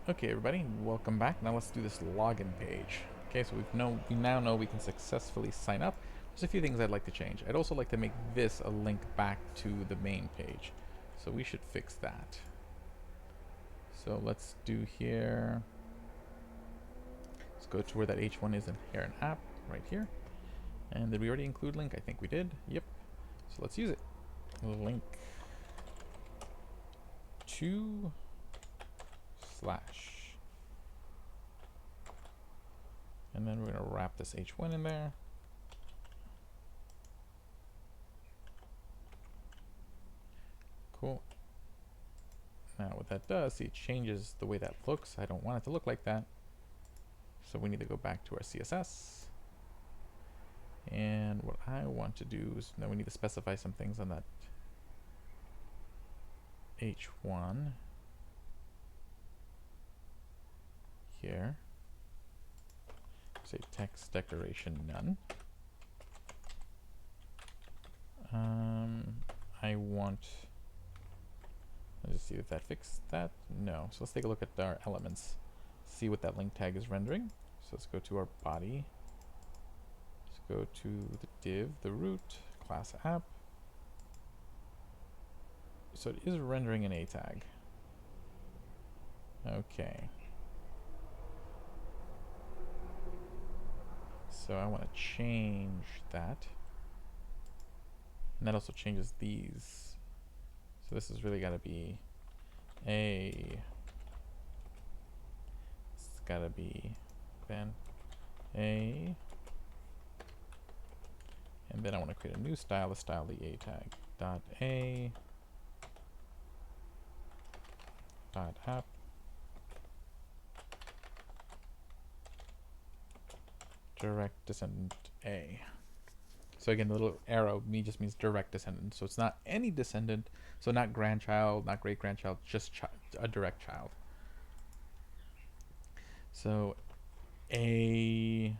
Okay, everybody, welcome back. Now let's do this login page. Okay, so we now know we can successfully sign up. There's a few things I'd like to change. I'd also like to make this a link back to the main page. So we should fix that. So let's do here. Let's go to where that H1 is in here in app, right here. And did we already include link? I think we did. Yep. So let's use it. Link to slash. And then we're going to wrap this H1 in there. Cool. Now what that does, see, it changes the way that looks. I don't want it to look like that. So we need to go back to our CSS. And what I want to do is, now we need to specify some things on that H1 here. Say text declaration none. I want, let's just see if that fixed that. No. So let's take a look at our elements, see what that link tag is rendering. So let's go to our body. Let's go to the div, the root, class app. So it is rendering an A tag. Okay. So I want to change that. And that also changes these. So this has really got to be A. It's got to be then A. And then I want to create a new style to style the A tag. Dot A. Dot app. Direct descendant A. So again, the little arrow just means direct descendant. So it's not any descendant. So not grandchild, not great grandchild, just a direct child. So A.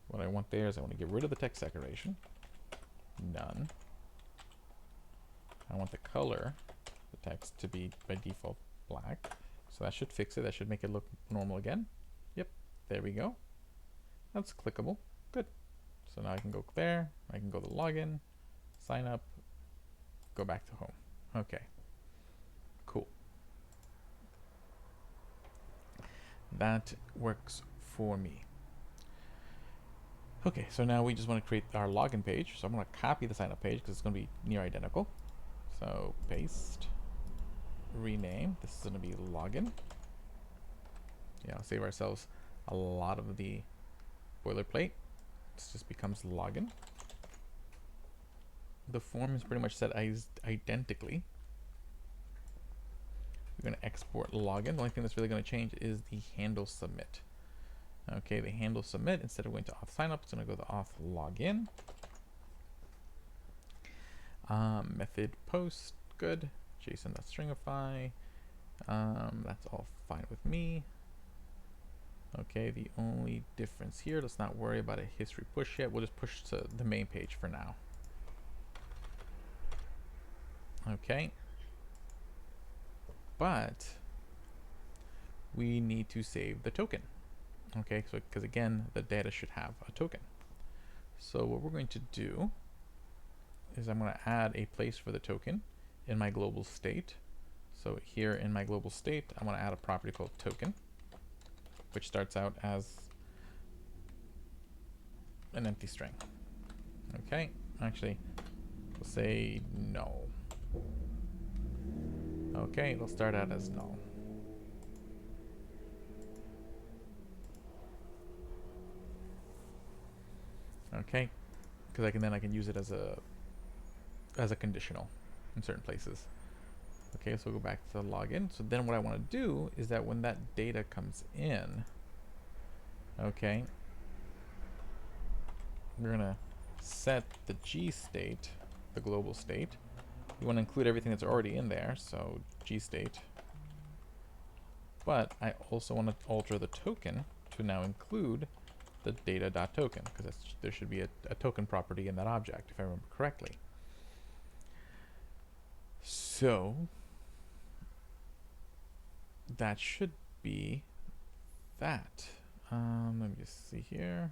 What I want there is I want to get rid of the text decoration. None. I want the color, the text, to be by default black. So that should fix it. That should make it look normal again. Yep, there we go. That's clickable. Good. So now I can go there. I can go to login, sign up, go back to home. Okay. Cool. That works for me. Okay, so now we just want to create our login page. So I'm going to copy the sign up page because it's going to be near identical. So paste, rename. This is going to be login. Yeah, I'll save ourselves a lot of the boilerplate. This just becomes login. The form is pretty much set identically. We're going to export login. The only thing that's really going to change is the handle submit. Okay, the handle submit, instead of going to auth signup, it's going to go to auth login. Method post, good. JSON.stringify, that's all fine with me. Okay, the only difference here, let's not worry about a history push yet. We'll just push to the main page for now. Okay. But we need to save the token. Okay, so because again, the data should have a token. So what we're going to do is I'm going to add a place for the token in my global state. So here in my global state, I'm going to add a property called token, which starts out as an empty string. Okay, actually, we'll say null. Okay, it'll start out as null. Okay, because I can use it as a conditional in certain places. Okay, so we'll go back to login. So then what I want to do is that when that data comes in, okay, we're going to set the G state, the global state. We want to include everything that's already in there, so G state. But I also want to alter the token to now include the data.token, because there should be a token property in that object, if I remember correctly. So that should be that. Let me just see here.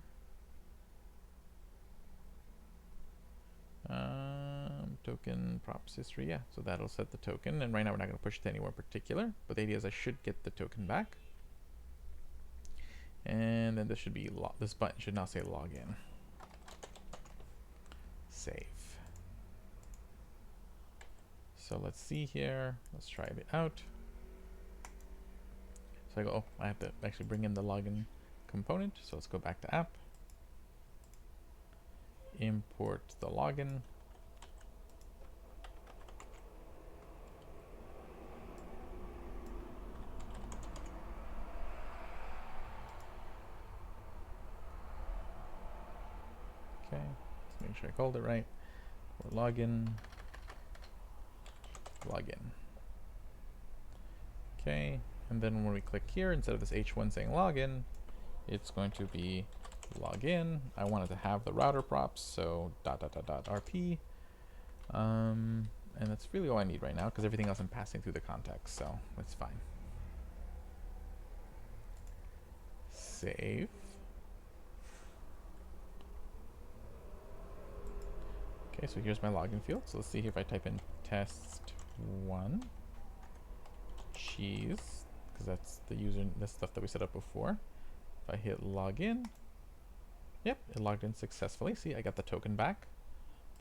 Token props history, yeah. So that'll set the token, and right now we're not going to push it to anywhere particular, but the idea is I should get the token back. And then this should be this button should now say login. Save. So let's see here. Let's try it out. So I go, oh, I have to actually bring in the login component. So let's go back to app. Import the login. Okay, let's make sure I called it right. Or login. Login. Okay, and then when we click here, instead of this H1 saying login, it's going to be login. I wanted to have the router props, so .rp. And that's really all I need right now, because everything else I'm passing through the context, so it's fine. Save. Okay, so here's my login field. So let's see if I type in test1 cheese, because that's the user, the stuff that we set up before. If I hit login, yep, it logged in successfully. See, I got the token back.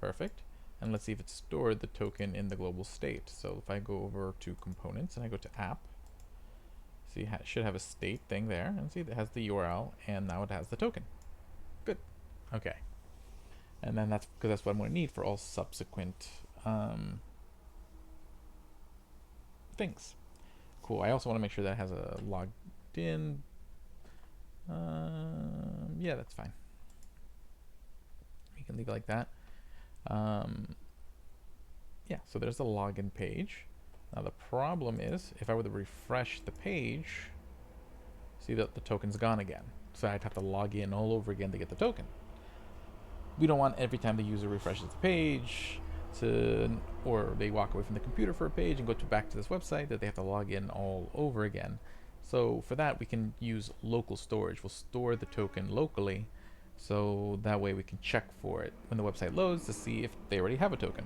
Perfect. And let's see if it stored the token in the global state. So if I go over to components and I go to app, see, it should have a state thing there, and see, it has the URL, and now it has the token. Good. Okay. And then that's because that's what I'm going to need for all subsequent things. Cool. I also want to make sure that it has a logged in. Yeah, that's fine. We can leave it like that. Yeah, so there's the login page. Now the problem is, if I were to refresh the page, see that the token's gone again. So I'd have to log in all over again to get the token. We don't want every time the user refreshes the page or they walk away from the computer for a page and go back to this website, that they have to log in all over again. So for that, we can use local storage. We'll store the token locally, so that way we can check for it when the website loads to see if they already have a token.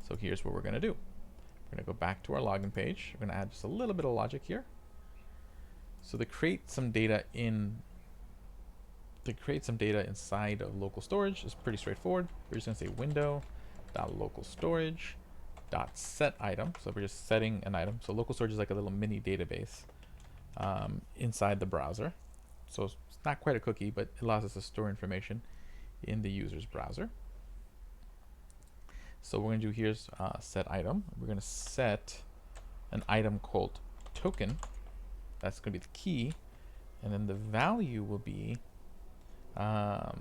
So here's what we're going to do. We're going to go back to our login page. We're going to add just a little bit of logic here. So to create some data inside of local storage is pretty straightforward. We're just going to say window.localstorage.setItem. So we're just setting an item. So local storage is like a little mini database inside the browser. So it's not quite a cookie, but it allows us to store information in the user's browser. So what we're going to do here is set item. We're going to set an item called token. That's going to be the key. And then the value will be, we're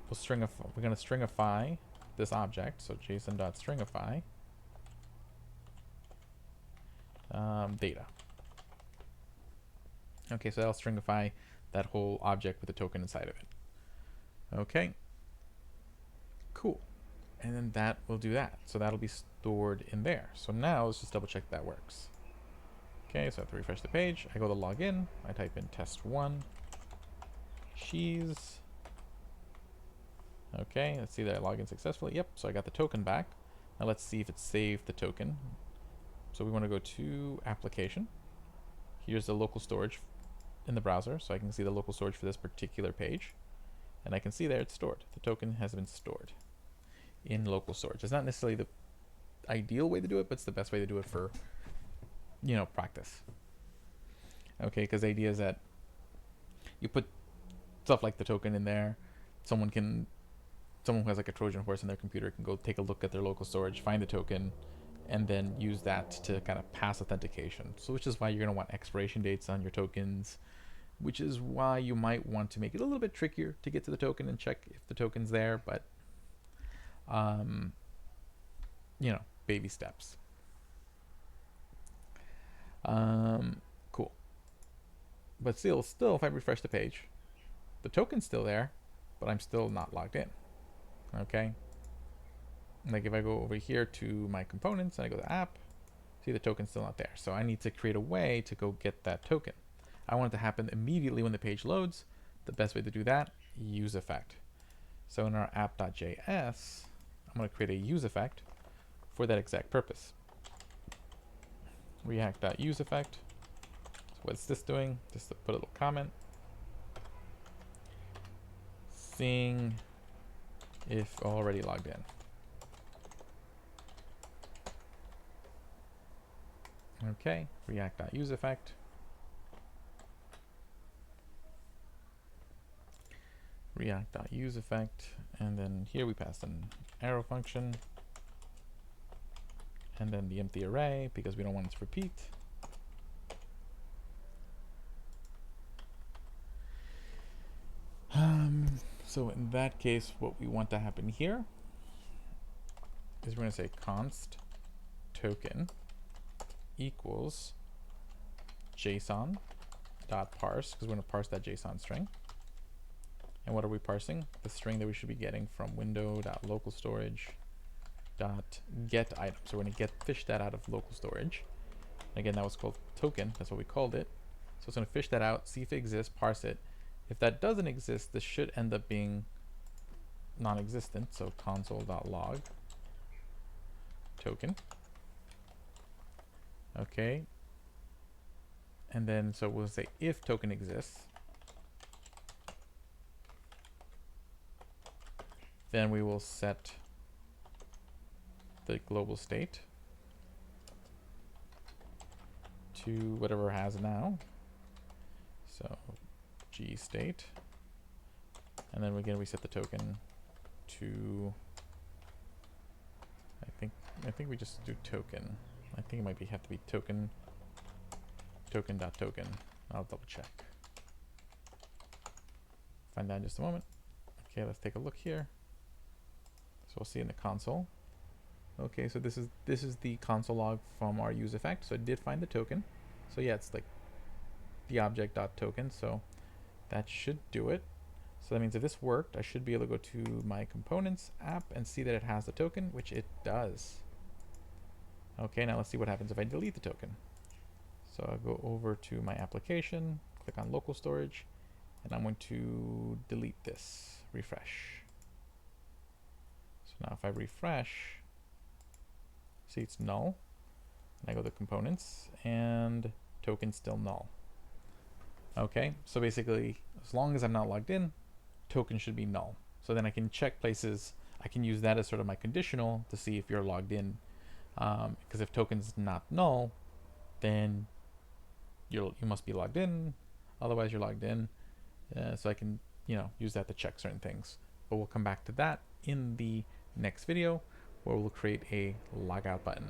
going to stringify this object. So json.stringify data. Okay, so that'll stringify that whole object with the token inside of it. Okay, cool. And then that will do that. So that'll be stored in there. So now let's just double check that works. Okay, so I have to refresh the page. I go to login. I type in test1 cheese. Okay, let's see that I log in successfully. Yep, so I got the token back. Now let's see if it saved the token. So we want to go to application. Here's the local storage in the browser, so I can see the local storage for this particular page. And I can see there it's stored. The token has been stored in local storage. It's not necessarily the ideal way to do it, but it's the best way to do it for, you know, practice. Okay, because the idea is that you put stuff like the token in there. Someone who has like a Trojan horse in their computer can go take a look at their local storage, find the token, and then use that to kind of pass authentication. So which is why you're going to want expiration dates on your tokens, which is why you might want to make it a little bit trickier to get to the token and check if the token's there, but you know, baby steps. Cool. But still, if I refresh the page, the token's still there, but I'm still not logged in. Okay. Like if I go over here to my components and I go to app, See, the token's still not there. So I need to create a way to go get that token. I want it to happen immediately when the page loads. The best way to do that, use effect. So in our app.js, I'm going to create a use effect for that exact purpose. React.use effect. So what's this doing? Just to put a little comment. Seeing if already logged in. Okay, React.use effect. React.use effect, and then here we pass an arrow function, and then the empty array because we don't want it to repeat. So in that case, what we want to happen here is we're going to say const token equals JSON dot parse, because we're going to parse that JSON string. And what are we parsing? The string that we should be getting from window.localstorage.get item. So we're going to fish that out of local storage. Again, that was called token. That's what we called it. So it's going to fish that out, see if it exists, parse it. If that doesn't exist, this should end up being non-existent. So console.log token. Okay. And then, so we'll say if token exists, then we will set the global state to whatever it has now. So G state. And then again we set the token to, I think we just do token. I think it might have to be token dot token. I'll double check. Find that in just a moment. Okay, let's take a look here. So we'll see in the console. Okay, so this is the console log from our use effect. So it did find the token. So yeah, it's like the object.token. So that should do it. So that means if this worked, I should be able to go to my components app and see that it has the token, which it does. Okay, now let's see what happens if I delete the token. So I'll go over to my application, click on local storage, and I'm going to delete this, refresh. So now if I refresh, see it's null. And I go to components and token's still null. Okay, so basically, as long as I'm not logged in, token should be null. So then I can check places. I can use that as sort of my conditional to see if you're logged in. Because if token's not null, then you must be logged in. Otherwise, you're logged in. So I can, use that to check certain things. But we'll come back to that in the next video, where we'll create a logout button.